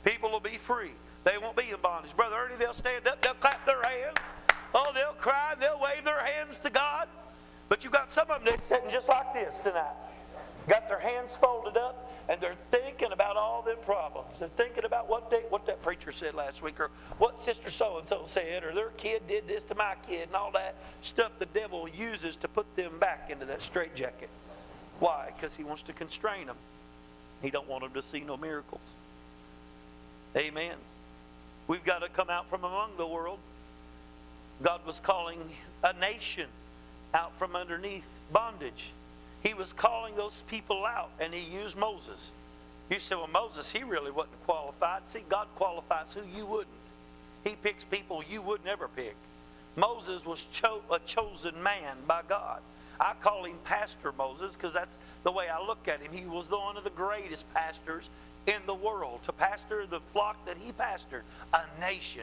People will be free. They won't be in bondage. Brother Ernie, they'll stand up, they'll clap their hands. Oh, they'll cry, they'll wave their hands to God. But you got some of them that's sitting just like this tonight. Got their hands folded up, and they're thinking about all them problems. They're thinking about what that preacher said last week, or what Sister So-and-so said, or their kid did this to my kid, and all that stuff the devil uses to put them back into that straitjacket. Why? Because he wants to constrain them. He don't want them to see no miracles. Amen. We've got to come out from among the world. God was calling a nation out from underneath bondage. He was calling those people out, and he used Moses. You say, well, Moses, he really wasn't qualified. See, God qualifies who you wouldn't. He picks people you would never pick. Moses was a chosen man by God. I call him Pastor Moses because that's the way I look at him. He was one of the greatest pastors in the world, to pastor the flock that he pastored, a nation.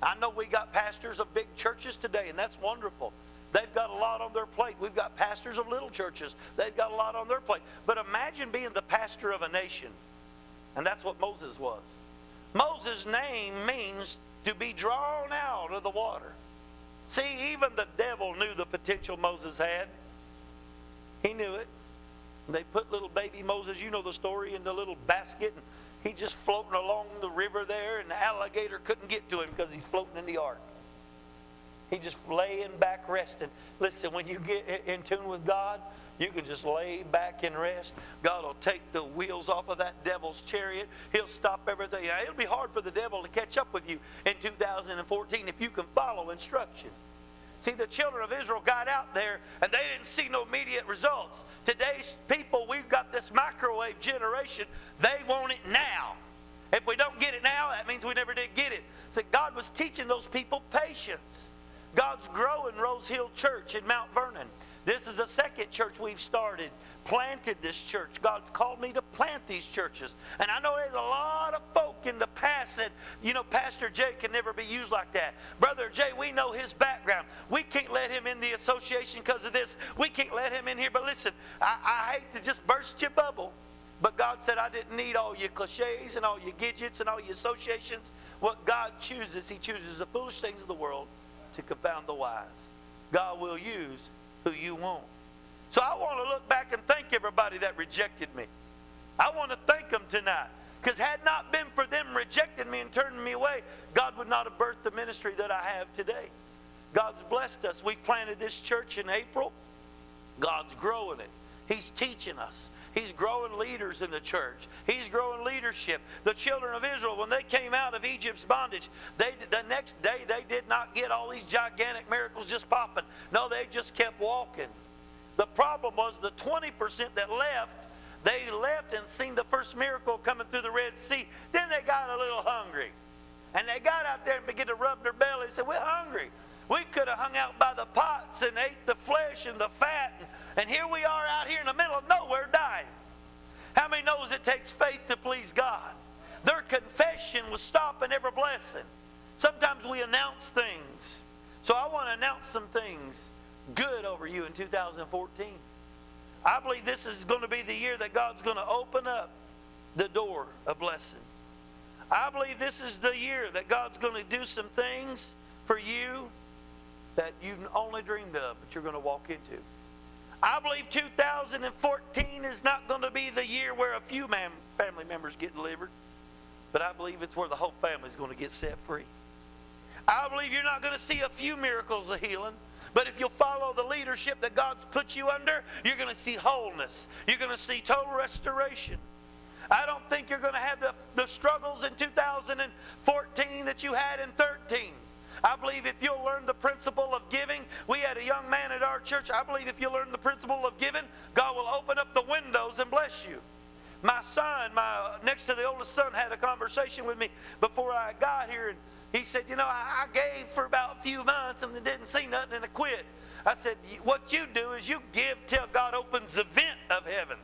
I know we got pastors of big churches today, and that's wonderful. They've got a lot on their plate. We've got pastors of little churches. They've got a lot on their plate. But imagine being the pastor of a nation. And that's what Moses was. Moses' name means to be drawn out of the water. See, even the devil knew the potential Moses had. He knew it. They put little baby Moses, you know the story, in the little basket. And he's just floating along the river there, and the alligator couldn't get to him because he's floating in the ark. He just laying back resting. Listen, when you get in tune with God, you can just lay back and rest. God will take the wheels off of that devil's chariot. He'll stop everything. Now, it'll be hard for the devil to catch up with you in 2014 if you can follow instruction. See, the children of Israel got out there and they didn't see no immediate results. Today's people, we've got this microwave generation. They want it now. If we don't get it now, that means we never did get it. So God was teaching those people patience. God's growing Rose Hill Church in Mount Vernon. This is the second church we've started, planted this church. God called me to plant these churches. And I know there's a lot of folk in the past that, you know, Pastor Jay can never be used like that. Brother Jay, we know his background. We can't let him in the association because of this. We can't let him in here. But listen, I hate to just burst your bubble. But God said I didn't need all your cliches and all your gadgets and all your associations. What God chooses, he chooses the foolish things of the world to confound the wise. God will use who you want. So I want to look back and thank everybody that rejected me. I want to thank them tonight. Because had not been for them rejecting me and turning me away, God would not have birthed the ministry that I have today. God's blessed us. We planted this church in April. God's growing it. He's teaching us. He's growing leaders in the church. He's growing leadership. The children of Israel, when they came out of Egypt's bondage, the next day they did not get all these gigantic miracles just popping. No, they just kept walking. The problem was the 20% that left, they left and seen the first miracle coming through the Red Sea. Then they got a little hungry. And they got out there and began to rub their belly and said, we're hungry. We could have hung out by the pots and ate the flesh and the fat. And here we are out here in the middle of nowhere dying. How many knows it takes faith to please God? Their confession was stopping every blessing. Sometimes we announce things. So I want to announce some things good over you in 2014. I believe this is going to be the year that God's going to open up the door of blessing. I believe this is the year that God's going to do some things for you that you've only dreamed of, but you're going to walk into. I believe 2014 is not going to be the year where a few family members get delivered, but I believe it's where the whole family is going to get set free. I believe you're not going to see a few miracles of healing, but if you'll follow the leadership that God's put you under, you're going to see wholeness. You're going to see total restoration. I don't think you're going to have the struggles in 2014 that you had in 2013. I believe if you'll learn the principle of giving, we had a young man at our church, I believe if you'll learn the principle of giving, God will open up the windows and bless you. My son, next to the oldest son, had a conversation with me before I got here, and he said, you know, I gave for about a few months and didn't see nothing and I quit. I said, what you do is you give till God opens the vent of heaven.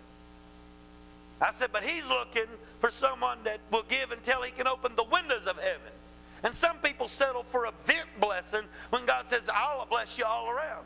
I said, but he's looking for someone that will give until he can open the windows of heaven. And some people settle for a vent blessing when God says, I'll bless you all around.